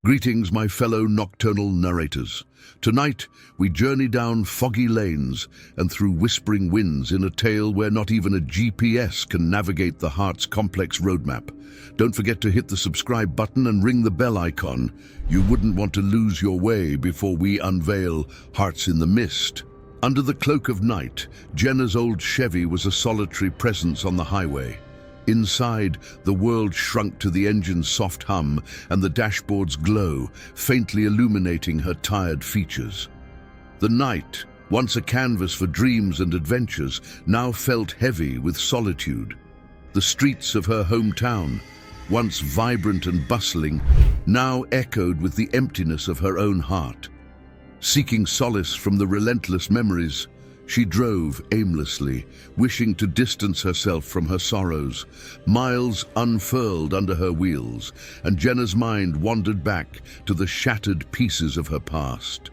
Greetings, my fellow nocturnal narrators. Tonight, we journey down foggy lanes and through whispering winds in a tale where not even a GPS can navigate the heart's complex roadmap. Don't forget to hit the subscribe button and ring the bell icon. You wouldn't want to lose your way before we unveil Hearts in the Mist. Under the cloak of night, Jenna's old Chevy was a solitary presence on the highway. Inside, the world shrunk to the engine's soft hum and the dashboard's glow, faintly illuminating her tired features. The night, once a canvas for dreams and adventures, now felt heavy with solitude. The streets of her hometown, once vibrant and bustling, now echoed with the emptiness of her own heart. Seeking solace from the relentless memories, she drove aimlessly, wishing to distance herself from her sorrows. Miles unfurled under her wheels, and Jenna's mind wandered back to the shattered pieces of her past.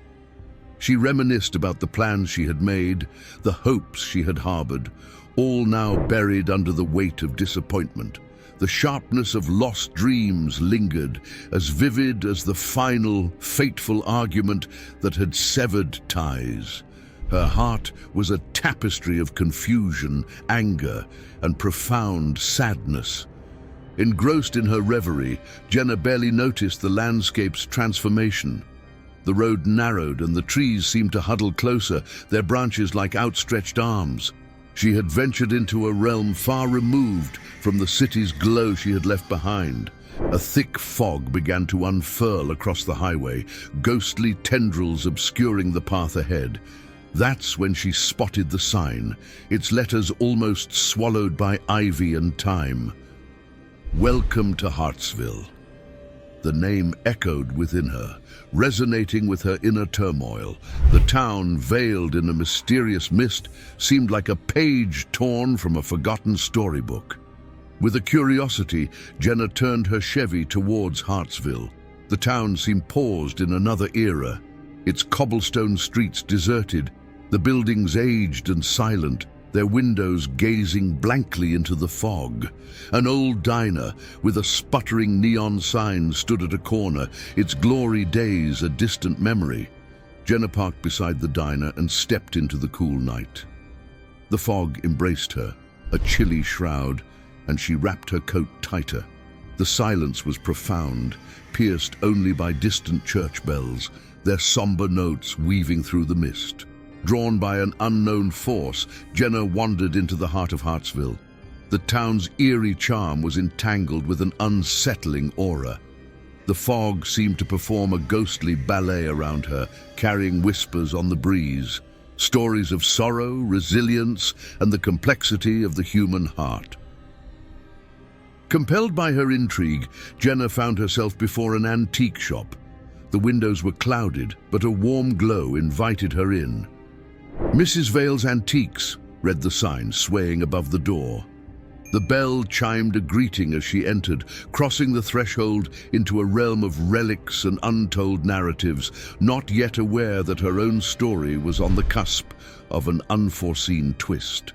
She reminisced about the plans she had made, the hopes she had harbored, all now buried under the weight of disappointment. The sharpness of lost dreams lingered, as vivid as the final, fateful argument that had severed ties. Her heart was a tapestry of confusion, anger, and profound sadness. Engrossed in her reverie, Jenna barely noticed the landscape's transformation. The road narrowed and the trees seemed to huddle closer, their branches like outstretched arms. She had ventured into a realm far removed from the city's glow she had left behind. A thick fog began to unfurl across the highway, ghostly tendrils obscuring the path ahead. That's when she spotted the sign, its letters almost swallowed by ivy and time. Welcome to Heartsville. The name echoed within her, resonating with her inner turmoil. The town, veiled in a mysterious mist, seemed like a page torn from a forgotten storybook. With a curiosity, Jenna turned her Chevy towards Heartsville. The town seemed paused in another era, its cobblestone streets deserted, the buildings aged and silent, their windows gazing blankly into the fog. An old diner with a sputtering neon sign stood at a corner, its glory days a distant memory. Jenna parked beside the diner and stepped into the cool night. The fog embraced her, a chilly shroud, and she wrapped her coat tighter. The silence was profound, pierced only by distant church bells, their somber notes weaving through the mist. Drawn by an unknown force, Jenna wandered into the heart of Heartsville. The town's eerie charm was entangled with an unsettling aura. The fog seemed to perform a ghostly ballet around her, carrying whispers on the breeze, stories of sorrow, resilience, and the complexity of the human heart. Compelled by her intrigue, Jenna found herself before an antique shop. The windows were clouded, but a warm glow invited her in. "Mrs. Vale's Antiques," read the sign swaying above the door. The bell chimed a greeting as she entered, crossing the threshold into a realm of relics and untold narratives, not yet aware that her own story was on the cusp of an unforeseen twist.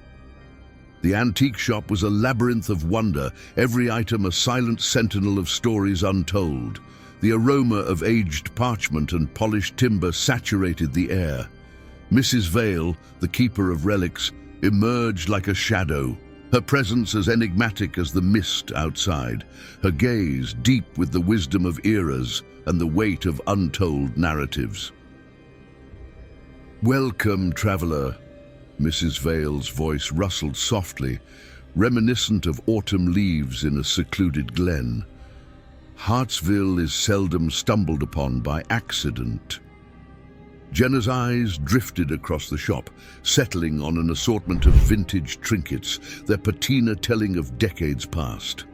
The antique shop was a labyrinth of wonder, every item a silent sentinel of stories untold. The aroma of aged parchment and polished timber saturated the air. Mrs. Vale, the keeper of relics, emerged like a shadow, her presence as enigmatic as the mist outside, her gaze deep with the wisdom of eras and the weight of untold narratives. "Welcome, traveler." Mrs. Vale's voice rustled softly, reminiscent of autumn leaves in a secluded glen. Heartsville is seldom stumbled upon by accident. Jenna's eyes drifted across the shop, settling on an assortment of vintage trinkets, their patina telling of decades past.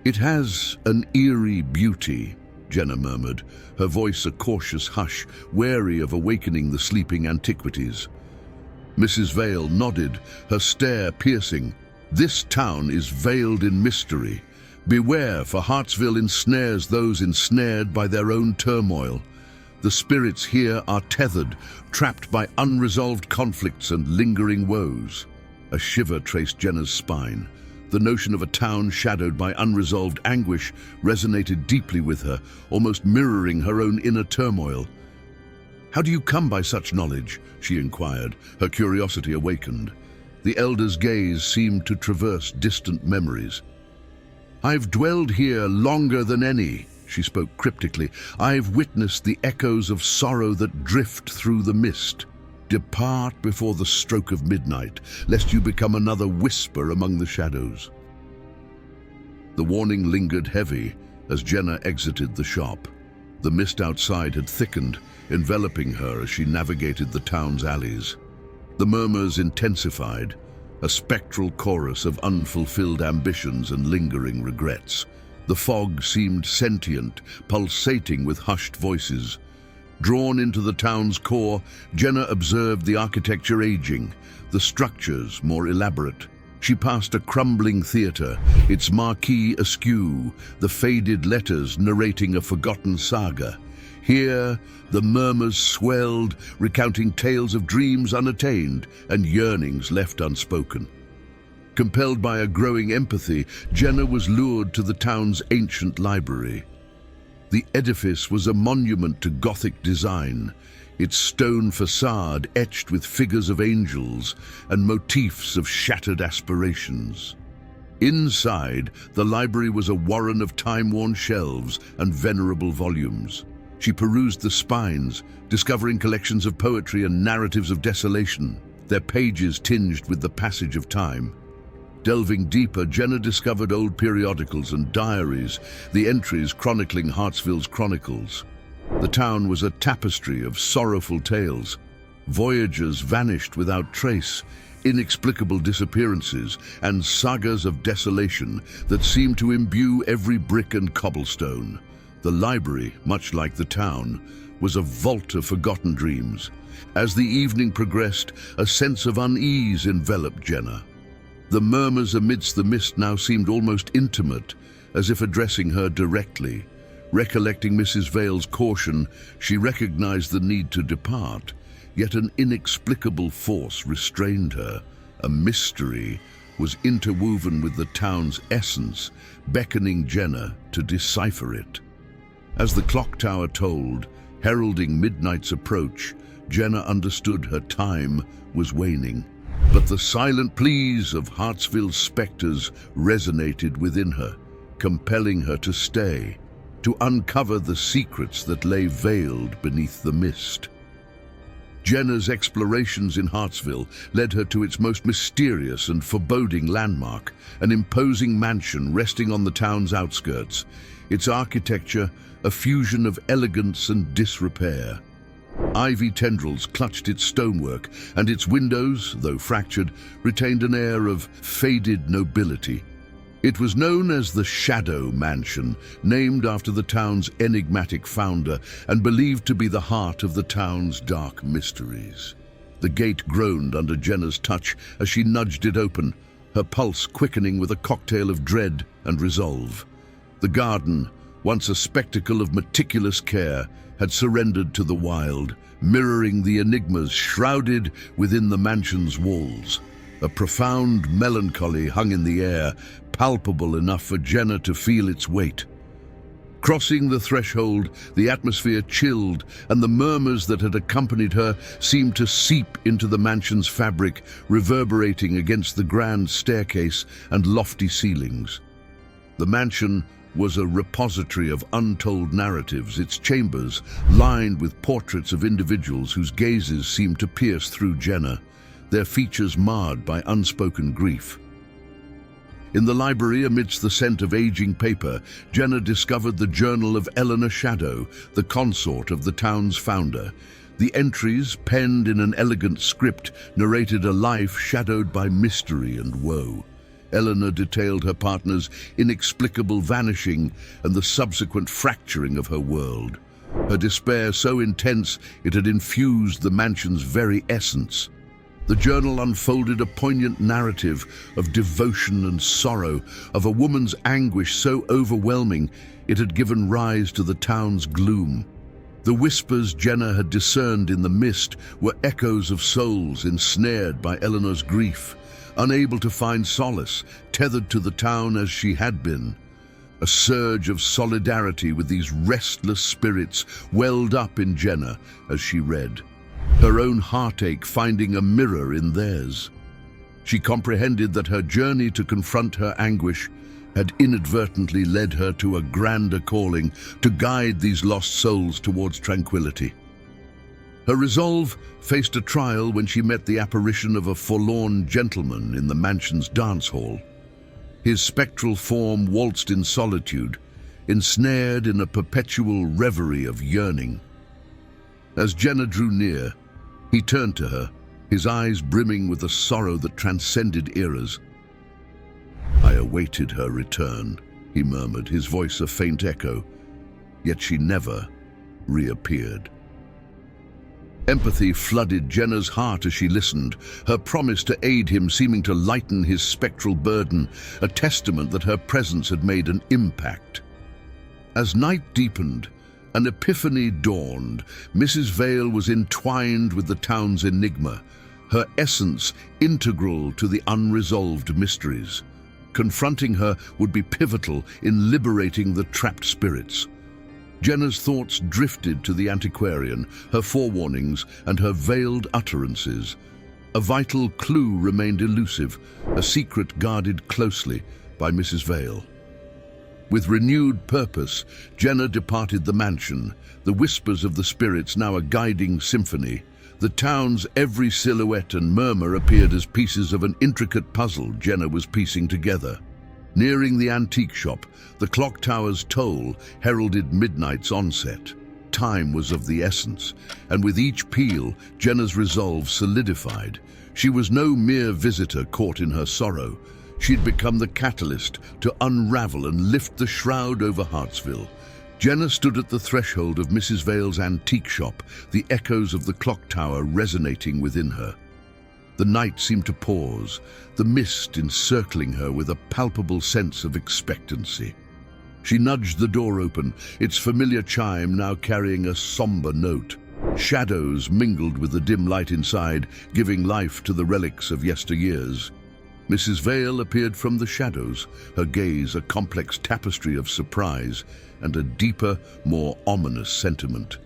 "It has an eerie beauty," Jenna murmured, her voice a cautious hush, wary of awakening the sleeping antiquities. Mrs. Vale nodded, her stare piercing. "This town is veiled in mystery. Beware, for Heartsville ensnares those ensnared by their own turmoil. The spirits here are tethered, trapped by unresolved conflicts and lingering woes." A shiver traced Jenna's spine. The notion of a town shadowed by unresolved anguish resonated deeply with her, almost mirroring her own inner turmoil. "How do you come by such knowledge?" she inquired, her curiosity awakened. The elder's gaze seemed to traverse distant memories. "I've dwelled here longer than any," she spoke cryptically. "I've witnessed the echoes of sorrow that drift through the mist. Depart before the stroke of midnight, lest you become another whisper among the shadows." The warning lingered heavy as Jenna exited the shop. The mist outside had thickened, enveloping her as she navigated the town's alleys. The murmurs intensified, a spectral chorus of unfulfilled ambitions and lingering regrets. The fog seemed sentient, pulsating with hushed voices. Drawn into the town's core, Jenna observed the architecture aging, the structures more elaborate. She passed a crumbling theatre, its marquee askew, the faded letters narrating a forgotten saga. Here, the murmurs swelled, recounting tales of dreams unattained and yearnings left unspoken. Compelled by a growing empathy, Jenna was lured to the town's ancient library. The edifice was a monument to Gothic design, its stone facade etched with figures of angels and motifs of shattered aspirations. Inside, the library was a warren of time-worn shelves and venerable volumes. She perused the spines, discovering collections of poetry and narratives of desolation, their pages tinged with the passage of time. Delving deeper, Jenna discovered old periodicals and diaries, the entries chronicling Heartsville's chronicles. The town was a tapestry of sorrowful tales. Voyagers vanished without trace, inexplicable disappearances, and sagas of desolation that seemed to imbue every brick and cobblestone. The library, much like the town, was a vault of forgotten dreams. As the evening progressed, a sense of unease enveloped Jenna. The murmurs amidst the mist now seemed almost intimate, as if addressing her directly. Recollecting Mrs. Vale's caution, she recognized the need to depart, yet an inexplicable force restrained her. A mystery was interwoven with the town's essence, beckoning Jenna to decipher it. As the clock tower tolled, heralding midnight's approach, Jenna understood her time was waning. But the silent pleas of Heartsville's specters resonated within her, compelling her to stay, to uncover the secrets that lay veiled beneath the mist. Jenna's explorations in Heartsville led her to its most mysterious and foreboding landmark, an imposing mansion resting on the town's outskirts, its architecture a fusion of elegance and disrepair. Ivy tendrils clutched its stonework, and its windows, though fractured, retained an air of faded nobility. It was known as the Shadow Mansion, named after the town's enigmatic founder and believed to be the heart of the town's dark mysteries. The gate groaned under Jenna's touch as she nudged it open, her pulse quickening with a cocktail of dread and resolve. The garden, once a spectacle of meticulous care, had surrendered to the wild, mirroring the enigmas shrouded within the mansion's walls. A profound melancholy hung in the air, palpable enough for Jenna to feel its weight. Crossing the threshold, the atmosphere chilled, and the murmurs that had accompanied her seemed to seep into the mansion's fabric, reverberating against the grand staircase and lofty ceilings. The mansion was a repository of untold narratives, its chambers lined with portraits of individuals whose gazes seemed to pierce through Jenna, their features marred by unspoken grief. In the library, amidst the scent of aging paper, Jenna discovered the journal of Eleanor Shadow, the consort of the town's founder. The entries, penned in an elegant script, narrated a life shadowed by mystery and woe. Eleanor detailed her partner's inexplicable vanishing and the subsequent fracturing of her world. Her despair so intense it had infused the mansion's very essence. The journal unfolded a poignant narrative of devotion and sorrow, of a woman's anguish so overwhelming it had given rise to the town's gloom. The whispers Jenna had discerned in the mist were echoes of souls ensnared by Eleanor's grief, unable to find solace, tethered to the town as she had been. A surge of solidarity with these restless spirits welled up in Jenna as she read, her own heartache finding a mirror in theirs. She comprehended that her journey to confront her anguish had inadvertently led her to a grander calling to guide these lost souls towards tranquility. Her resolve faced a trial when she met the apparition of a forlorn gentleman in the mansion's dance hall. His spectral form waltzed in solitude, ensnared in a perpetual reverie of yearning. As Jenna drew near, he turned to her, his eyes brimming with a sorrow that transcended eras. "I awaited her return," he murmured, his voice a faint echo, yet she never reappeared. Empathy flooded Jenna's heart as she listened, her promise to aid him seeming to lighten his spectral burden, a testament that her presence had made an impact. As night deepened, an epiphany dawned. Mrs. Vale was entwined with the town's enigma, her essence integral to the unresolved mysteries. Confronting her would be pivotal in liberating the trapped spirits. Jenna's thoughts drifted to the antiquarian, her forewarnings and her veiled utterances. A vital clue remained elusive, a secret guarded closely by Mrs. Vale. With renewed purpose, Jenna departed the mansion, the whispers of the spirits now a guiding symphony. The town's every silhouette and murmur appeared as pieces of an intricate puzzle Jenna was piecing together. Nearing the antique shop, the clock tower's toll heralded midnight's onset. Time was of the essence, and with each peal, Jenna's resolve solidified. She was no mere visitor caught in her sorrow. She'd become the catalyst to unravel and lift the shroud over Heartsville. Jenna stood at the threshold of Mrs. Vale's antique shop, the echoes of the clock tower resonating within her. The night seemed to pause, the mist encircling her with a palpable sense of expectancy. She nudged the door open, its familiar chime now carrying a somber note. Shadows mingled with the dim light inside, giving life to the relics of yesteryears. Mrs. Vale appeared from the shadows, her gaze a complex tapestry of surprise and a deeper, more ominous sentiment.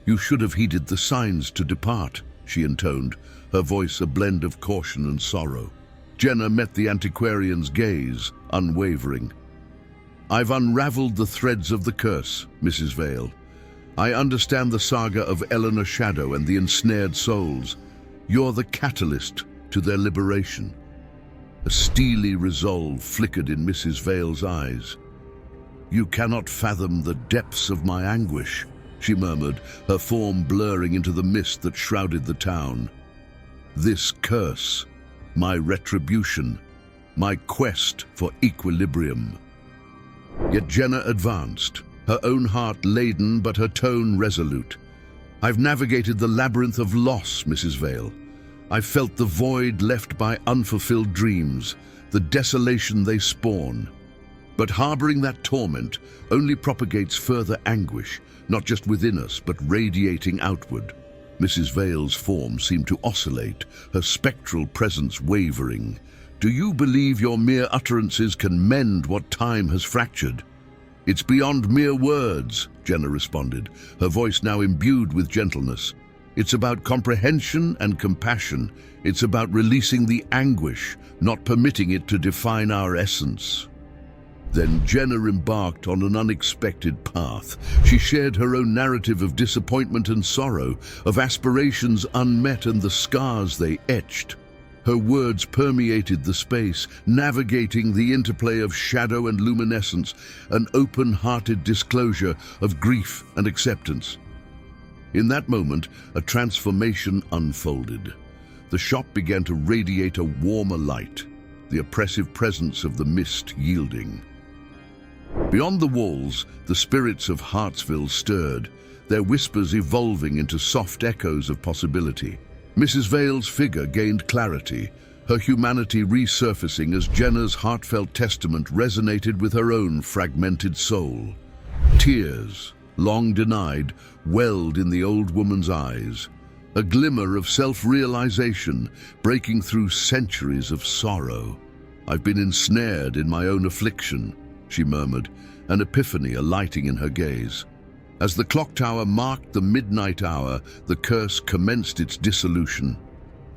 "You should have heeded the signs to depart," she intoned, her voice a blend of caution and sorrow. Jenna met the antiquarian's gaze, unwavering. "I've unraveled the threads of the curse, Mrs. Vale. I understand the saga of Eleanor Shadow and the ensnared souls. You're the catalyst to their liberation." A steely resolve flickered in Mrs. Vale's eyes. "You cannot fathom the depths of my anguish," she murmured, her form blurring into the mist that shrouded the town. "This curse, my retribution, my quest for equilibrium." Yet Jenna advanced, her own heart laden but her tone resolute. "I've navigated the labyrinth of loss, Mrs. Vale. I've felt the void left by unfulfilled dreams, the desolation they spawn. But harboring that torment only propagates further anguish, not just within us, but radiating outward." Mrs. Vale's form seemed to oscillate, her spectral presence wavering. "Do you believe your mere utterances can mend what time has fractured?" "It's beyond mere words," Jenna responded, her voice now imbued with gentleness. "It's about comprehension and compassion. It's about releasing the anguish, not permitting it to define our essence." Then Jenna embarked on an unexpected path. She shared her own narrative of disappointment and sorrow, of aspirations unmet and the scars they etched. Her words permeated the space, navigating the interplay of shadow and luminescence, an open-hearted disclosure of grief and acceptance. In that moment, a transformation unfolded. The shop began to radiate a warmer light, the oppressive presence of the mist yielding. Beyond the walls, the spirits of Heartsville stirred, their whispers evolving into soft echoes of possibility. Mrs. Vale's figure gained clarity, her humanity resurfacing as Jenna's heartfelt testament resonated with her own fragmented soul. Tears, long denied, welled in the old woman's eyes. a glimmer of self-realization breaking through centuries of sorrow. "I've been ensnared in my own affliction," she murmured, an epiphany alighting in her gaze. As the clock tower marked the midnight hour, the curse commenced its dissolution.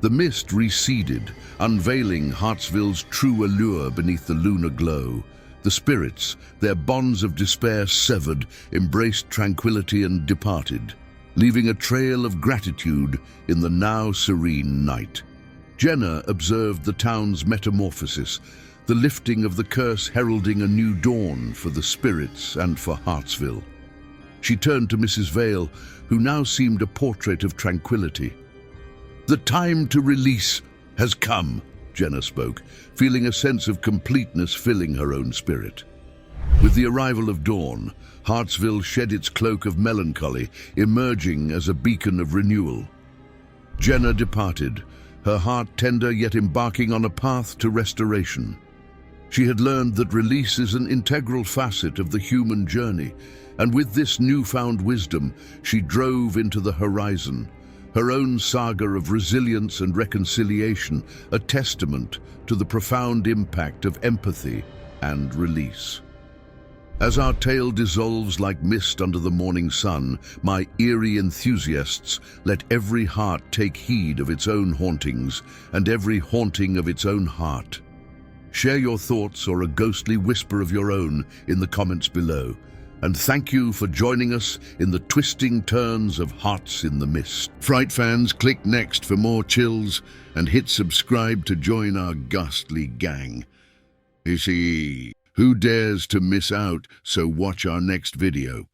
The mist receded, unveiling Heartsville's true allure beneath the lunar glow. The spirits, their bonds of despair severed, embraced tranquility and departed, leaving a trail of gratitude in the now serene night. Jenna observed the town's metamorphosis, the lifting of the curse heralding a new dawn for the spirits and for Heartsville. She turned to Mrs. Vale, who now seemed a portrait of tranquility. "The time to release has come," Jenna spoke, feeling a sense of completeness filling her own spirit. With the arrival of dawn, Heartsville shed its cloak of melancholy, emerging as a beacon of renewal. Jenna departed, her heart tender yet embarking on a path to restoration. She had learned that release is an integral facet of the human journey, and with this newfound wisdom, she drove into the horizon, her own saga of resilience and reconciliation, a testament to the profound impact of empathy and release. As our tale dissolves like mist under the morning sun, my eerie enthusiasts, let every heart take heed of its own hauntings, and every haunting of its own heart. Share your thoughts or a ghostly whisper of your own in the comments below. And thank you for joining us in the twisting turns of Hearts in the Mist. Fright fans, click next for more chills and hit subscribe to join our ghastly gang. You see, who dares to miss out, so watch our next video.